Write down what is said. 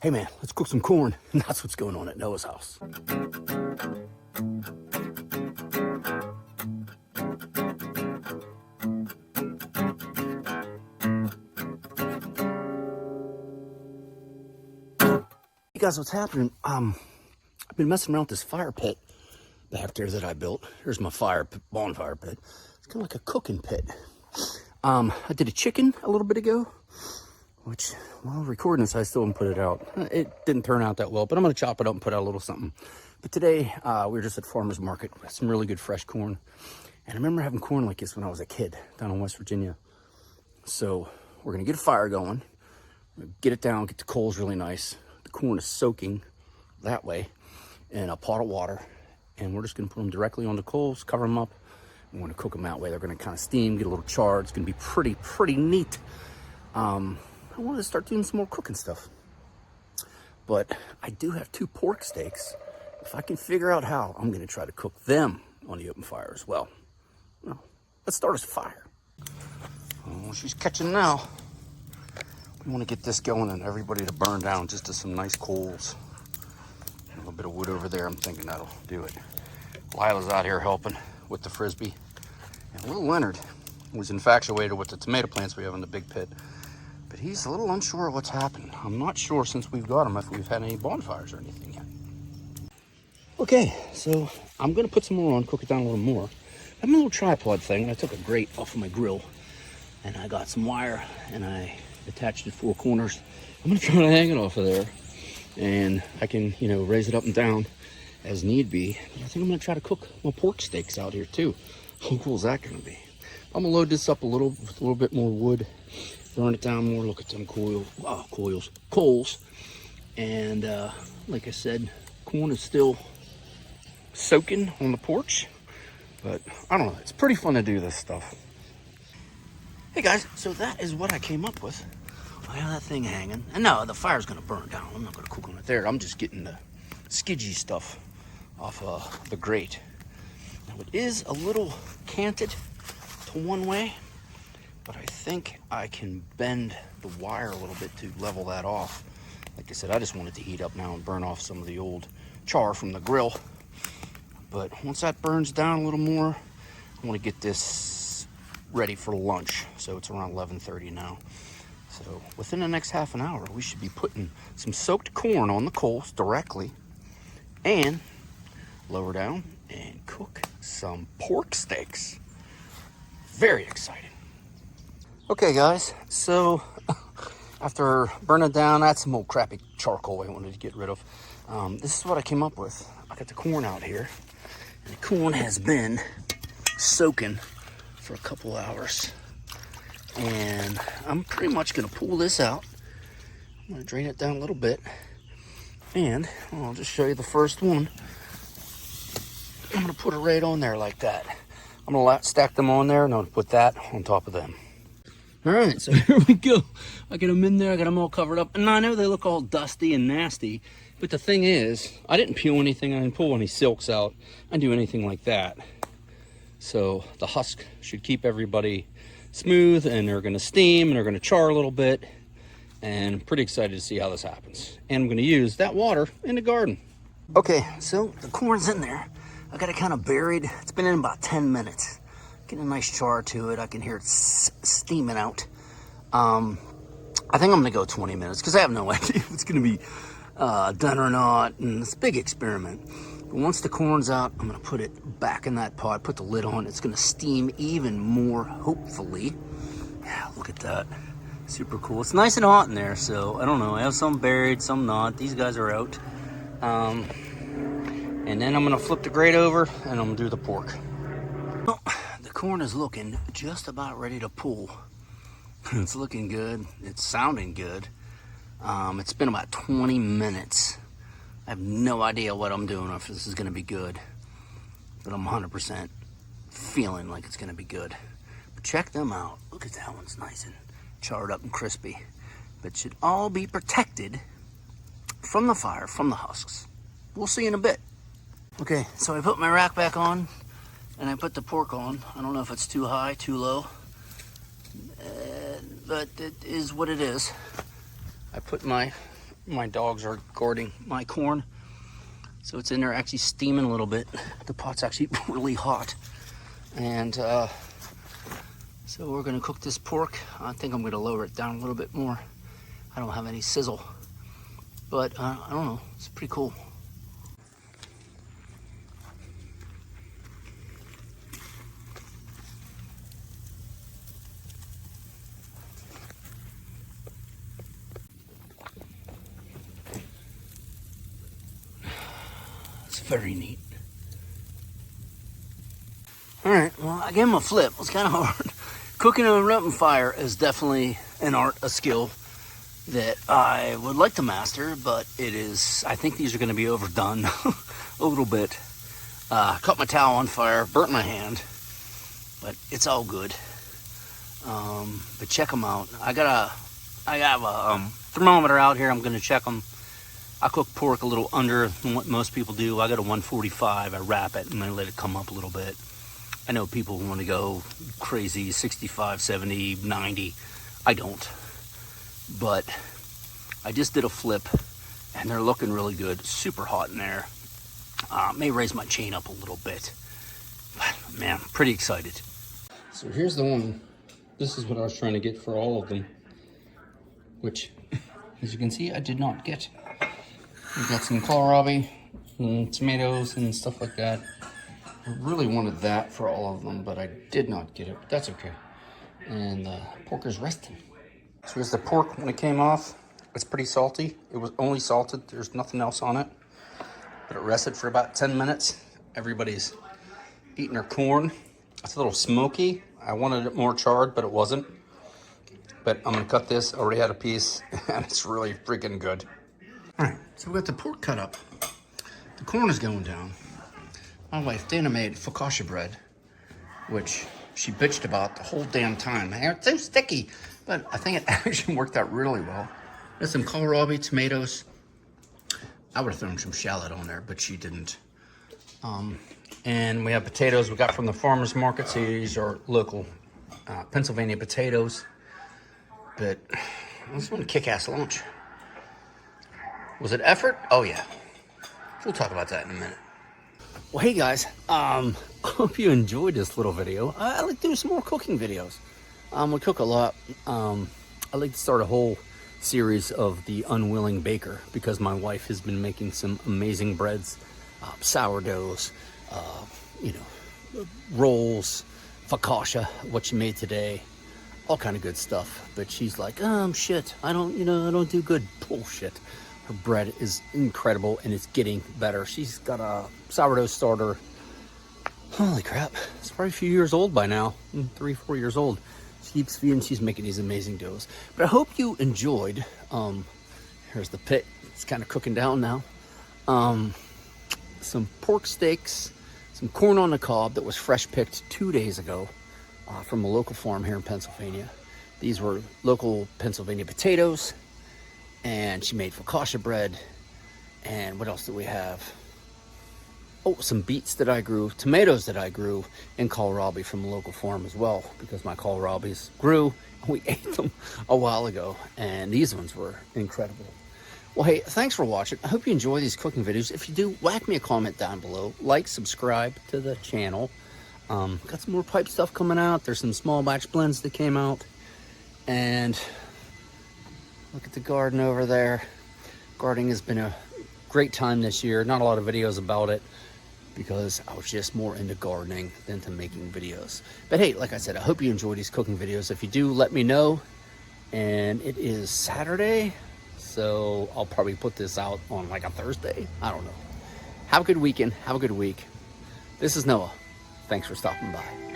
Hey man, let's cook some corn. And that's what's going on at Noah's house. Hey guys, what's happening? I've been messing around with this fire pit back there that I built. Here's my bonfire pit. It's kind of like a cooking pit. I did a chicken a little bit ago, which, while recording this, I still haven't put it out. It didn't turn out that well, but I'm going to chop it up and put out a little something. But today, we were just at farmer's market with some really good fresh corn. And I remember having corn like this when I was a kid down in West Virginia. So we're going to get a fire going, get it down, get the coals really nice. The corn is soaking that way in a pot of water. And we're just going to put them directly on the coals, cover them up. I'm going to cook them that way. They're going to kind of steam, get a little charred. It's going to be pretty neat. I wanted to start doing some more cooking stuff. But I do have 2 pork steaks. If I can figure out how, I'm going to try to cook them on the open fire as well. Well, let's start us a fire. Oh, she's catching now. We want to get this going and everybody to burn down just to some nice coals. A little bit of wood over there. I'm thinking that'll do it. Lila's out here helping with the frisbee. And little Leonard was infatuated with the tomato plants we have in the big pit. But he's a little unsure of what's happened. I'm not sure since we've got him if we've had any bonfires or anything yet. Okay, so I'm gonna put some more on, cook it down a little more. I have a little tripod thing. I took a grate off of my grill and I got some wire and I attached it 4 corners. I'm gonna try to hang it off of there and I can, raise it up and down as need be. But I think I'm gonna try to cook my pork steaks out here too. How cool is that gonna be? I'm gonna load this up with a little bit more wood, burn it down more. Look at them coals. And like I said, corn is still soaking on the porch, but I don't know, it's pretty fun to do this stuff. Hey guys, so that is what I came up with. I have that thing hanging, and no, the fire's gonna burn down. I'm not gonna cook on it there. I'm just getting the skidgy stuff off the grate. Now it is a little canted to one way, but I think I can bend the wire a little bit to level that off. Like I said, I just want it to heat up now and burn off some of the old char from the grill. But once that burns down a little more, I want to get this ready for lunch. So it's around 11:30 now. So within the next half an hour, we should be putting some soaked corn on the coals directly and lower down and cook some pork steaks. Very exciting. Okay guys, so after burning down, that's some old crappy charcoal I wanted to get rid of. This is what I came up with. I got the corn out here, and the corn has been soaking for a couple hours. And I'm pretty much gonna pull this out. I'm gonna drain it down a little bit. And I'll just show you the first one. I'm gonna put it right on there like that. I'm gonna stack them on there and I'm gonna put that on top of them. All right, so here we go. I got them in there, I got them all covered up. And I know they look all dusty and nasty, but the thing is, I didn't peel anything, I didn't pull any silks out, I didn't do anything like that. So the husk should keep everybody smooth, and they're gonna steam, and they're gonna char a little bit. And I'm pretty excited to see how this happens. And I'm gonna use that water in the garden. Okay, so the corn's in there. I got it kind of buried. It's been in about 10 minutes. Getting a nice char to it. I can hear it steaming out. I think I'm gonna go 20 minutes because I have no idea if it's gonna be done or not. And it's a big experiment. But once the corn's out, I'm gonna put it back in that pot, put the lid on. It's gonna steam even more, hopefully. Yeah, look at that. Super cool. It's nice and hot in there, so I don't know. I have some buried, some not. These guys are out. And then I'm gonna flip the grate over and I'm gonna do the pork. Well, the corn is looking just about ready to pull. It's looking good. It's sounding good. It's been about 20 minutes. I have no idea what I'm doing, or if this is gonna be good, but I'm 100% feeling like it's gonna be good. But check them out. Look at that one's nice and charred up and crispy. But should all be protected from the fire, from the husks. We'll see in a bit. Okay, so I put my rack back on and I put the pork on. I don't know if it's too high, too low, but it is what it is. I put my My dogs are guarding my corn. So it's in there actually steaming a little bit. The pot's actually really hot. And so we're gonna cook this pork. I think I'm gonna lower it down a little bit more. I don't have any sizzle, but I don't know, it's pretty cool. It's very neat. All right, well, I gave him a flip. It was kind of hard. Cooking on an open fire is definitely an art, a skill that I would like to master, but it is, I think these are going to be overdone a little bit. Caught my towel on fire, burnt my hand, but it's all good. But check them out. I have a thermometer out here. I'm going to check them. I cook pork a little under than what most people do. I got a 145. I wrap it and I let it come up a little bit. I know people want to go crazy, 65, 70, 90. I don't. But I just did a flip and they're looking really good. Super hot in there. May raise my chain up a little bit. But man, I'm pretty excited. So here's the one. This is what I was trying to get for all of them, which, as you can see, I did not get. We got some kohlrabi and tomatoes and stuff like that. I really wanted that for all of them, but I did not get it. But that's okay. And the pork is resting. So here's the pork when it came off. It's pretty salty. It was only salted. There's nothing else on it. But it rested for about 10 minutes. Everybody's eating their corn. It's a little smoky. I wanted it more charred, but it wasn't. But I'm gonna cut this. I already had a piece, and it's really freaking good. All right, so we got the pork cut up. The corn is going down. My wife, Dana, made focaccia bread, which she bitched about the whole damn time. It's so sticky, but I think it actually worked out really well. There's some kohlrabi, tomatoes. I would have thrown some shallot on there, but she didn't. And we have potatoes we got from the farmer's market. So these are local Pennsylvania potatoes. But this was a kick-ass lunch. Was it effort? Oh yeah. We'll talk about that in a minute. Well, hey guys, I hope you enjoyed this little video. I like to do some more cooking videos. We cook a lot. I like to start a whole series of the unwilling baker because my wife has been making some amazing breads, sourdoughs, rolls, focaccia, what she made today, all kind of good stuff. But she's like, shit, I don't do good. Bullshit. Her bread is incredible and it's getting better. She's got a sourdough starter. Holy crap. It's probably a few years old by now. 3, 4 years old. She keeps feeding, she's making these amazing doughs. But I hope you enjoyed. Here's the pit. It's kind of cooking down now. Some pork steaks, some corn on the cob that was fresh picked 2 days ago from a local farm here in Pennsylvania. These were local Pennsylvania potatoes. And she made focaccia bread. And what else do we have? Oh, some beets that I grew, tomatoes that I grew, and kohlrabi from a local farm as well, because my kohlrabis grew and we ate them a while ago. And these ones were incredible. Well, hey, thanks for watching. I hope you enjoy these cooking videos. If you do, whack me a comment down below. Like, subscribe to the channel. Got some more pipe stuff coming out. There's some small batch blends that came out. And look at the garden over there. Gardening has been a great time this year. Not a lot of videos about it because I was just more into gardening than to making videos. But hey, like I said, I hope you enjoy these cooking videos. If you do, let me know. And it is Saturday, so I'll probably put this out on like a Thursday. I don't know. Have a good weekend. Have a good week. This is Noah. Thanks for stopping by.